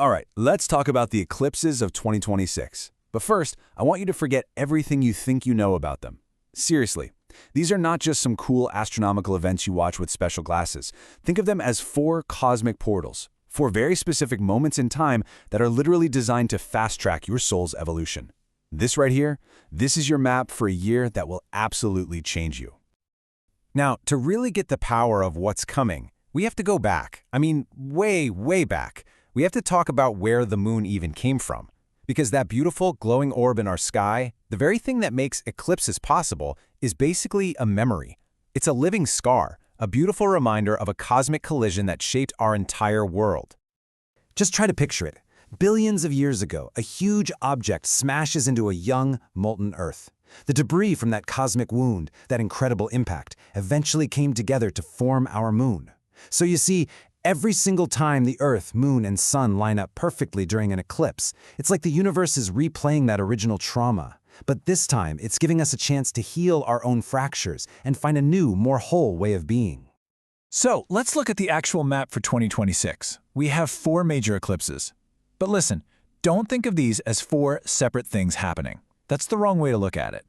All right, let's talk about the eclipses of 2026. But first, I want you to forget everything you think you know about them. Seriously, these are not just some cool astronomical events you watch with special glasses. Think of them as four cosmic portals, four very specific moments in time that are literally designed to fast-track your soul's evolution. This right here, this is your map for a year that will absolutely change you. Now, to really get the power of what's coming, we have to go back. I mean, way, way back. We have to talk about where the moon even came from. Because that beautiful glowing orb in our sky, the very thing that makes eclipses possible, is basically a memory. It's a living scar, a beautiful reminder of a cosmic collision that shaped our entire world. Just try to picture it. Billions of years ago, a huge object smashes into a young, molten Earth. The debris from that cosmic wound, that incredible impact, eventually came together to form our moon. So you see, every single time the Earth, Moon, and Sun line up perfectly during an eclipse, it's like the universe is replaying that original trauma. But this time, it's giving us a chance to heal our own fractures and find a new, more whole way of being. So, let's look at the actual map for 2026. We have 4 major eclipses. But listen, don't think of these as 4 separate things happening. That's the wrong way to look at it.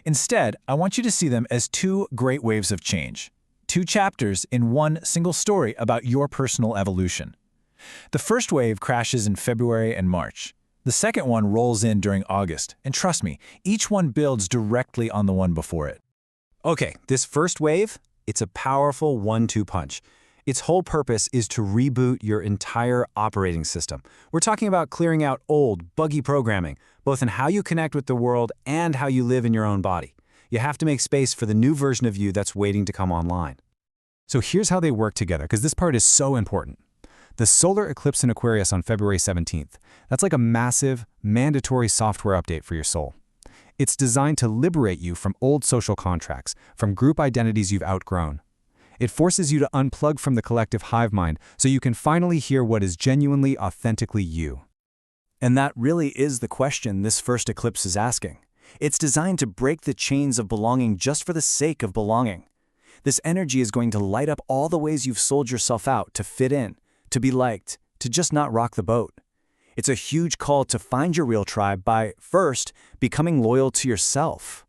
Instead, I want you to see them as 2 great waves of change. 2 chapters in one single story about your personal evolution. The first wave crashes in February and March. The second one rolls in during August, and trust me, each one builds directly on the one before it. Okay, this first wave, it's a powerful 1-2 punch. Its whole purpose is to reboot your entire operating system. We're talking about clearing out old, buggy programming, both in how you connect with the world and how you live in your own body. You have to make space for the new version of you that's waiting to come online. So here's how they work together, because this part is so important. The solar eclipse in Aquarius on February 17th, that's like a massive, mandatory software update for your soul. It's designed to liberate you from old social contracts, from group identities you've outgrown. It forces you to unplug from the collective hive mind so you can finally hear what is genuinely, authentically you. And that really is the question this first eclipse is asking. It's designed to break the chains of belonging just for the sake of belonging. This energy is going to light up all the ways you've sold yourself out to fit in, to be liked, to just not rock the boat. It's a huge call to find your real tribe by, first, becoming loyal to yourself.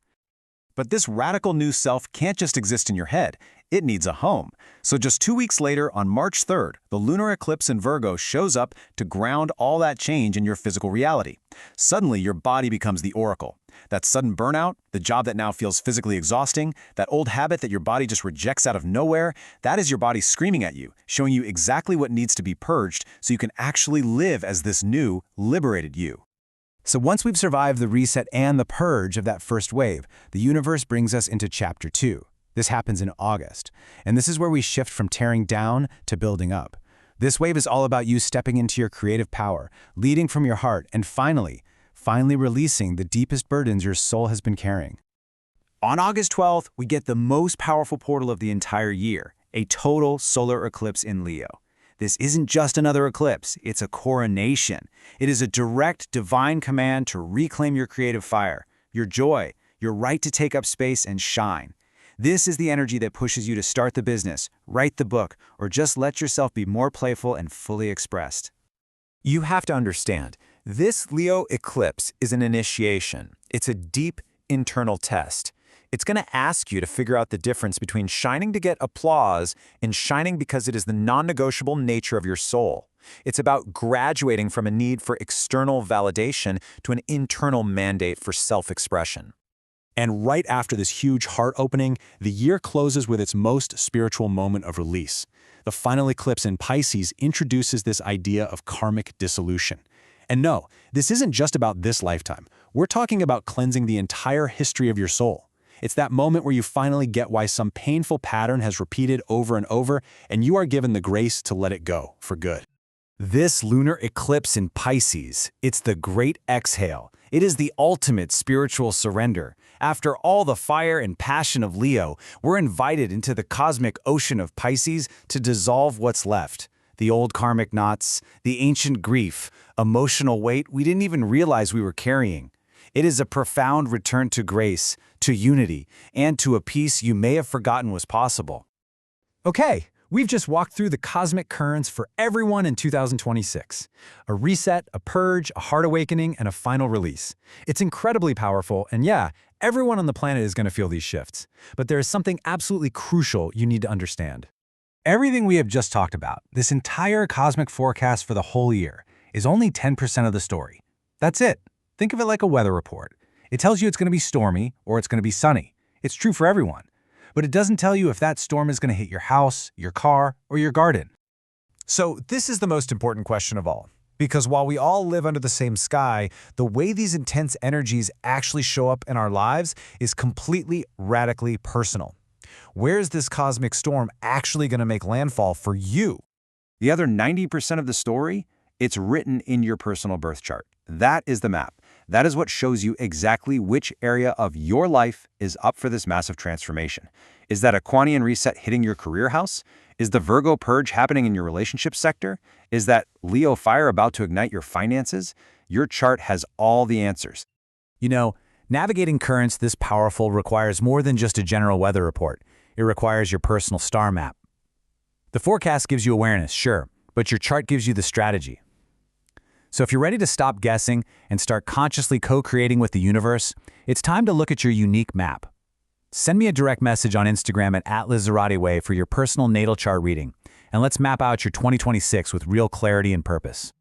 But this radical new self can't just exist in your head. It needs a home. So just 2 weeks later, on March 3rd, the lunar eclipse in Virgo shows up to ground all that change in your physical reality. Suddenly, your body becomes the oracle. That sudden burnout, the job that now feels physically exhausting, that old habit that your body just rejects out of nowhere, that is your body screaming at you, showing you exactly what needs to be purged so you can actually live as this new, liberated you. So once we've survived the reset and the purge of that first wave, the universe brings us into Chapter 2. This happens in August, and this is where we shift from tearing down to building up. This wave is all about you stepping into your creative power, leading from your heart, and finally releasing the deepest burdens your soul has been carrying. On August 12th, we get the most powerful portal of the entire year, a total solar eclipse in Leo. This isn't just another eclipse, it's a coronation. It is a direct divine command to reclaim your creative fire, your joy, your right to take up space and shine. This is the energy that pushes you to start the business, write the book, or just let yourself be more playful and fully expressed. You have to understand, this Leo eclipse is an initiation. It's a deep internal test. It's going to ask you to figure out the difference between shining to get applause and shining because it is the non-negotiable nature of your soul. It's about graduating from a need for external validation to an internal mandate for self-expression. And right after this huge heart opening, the year closes with its most spiritual moment of release. The final eclipse in Pisces introduces this idea of karmic dissolution. And no, this isn't just about this lifetime. We're talking about cleansing the entire history of your soul. It's that moment where you finally get why some painful pattern has repeated over and over, and you are given the grace to let it go for good. This lunar eclipse in Pisces, it's the great exhale. It is the ultimate spiritual surrender. After all the fire and passion of Leo, we're invited into the cosmic ocean of Pisces to dissolve what's left. The old karmic knots, the ancient grief, emotional weight we didn't even realize we were carrying. It is a profound return to grace, to unity, and to a peace you may have forgotten was possible. Okay, We've just walked through the cosmic currents for everyone in 2026. A reset, a purge, a heart awakening, and a final release. It's incredibly powerful, and yeah, everyone on the planet is going to feel these shifts. But there is something absolutely crucial you need to understand. Everything we have just talked about, this entire cosmic forecast for the whole year, is only 10% of the story. That's it. Think of it like a weather report. It tells you it's going to be stormy or it's going to be sunny. It's true for everyone. But it doesn't tell you if that storm is going to hit your house, your car, or your garden. So this is the most important question of all. Because while we all live under the same sky, the way these intense energies actually show up in our lives is completely, radically personal. Where is this cosmic storm actually going to make landfall for you? The other 90% of the story, it's written in your personal birth chart. That is the map. That is what shows you exactly which area of your life is up for this massive transformation. Is that Aquanian reset hitting your career house? Is the Virgo purge happening in your relationship sector? Is that Leo fire about to ignite your finances? Your chart has all the answers. You know, navigating currents this powerful requires more than just a general weather report. It requires your personal star map. The forecast gives you awareness, sure, but your chart gives you the strategy. So if you're ready to stop guessing and start consciously co-creating with the universe, it's time to look at your unique map. Send me a direct message on Instagram at @LizZarateWay for your personal natal chart reading, and let's map out your 2026 with real clarity and purpose.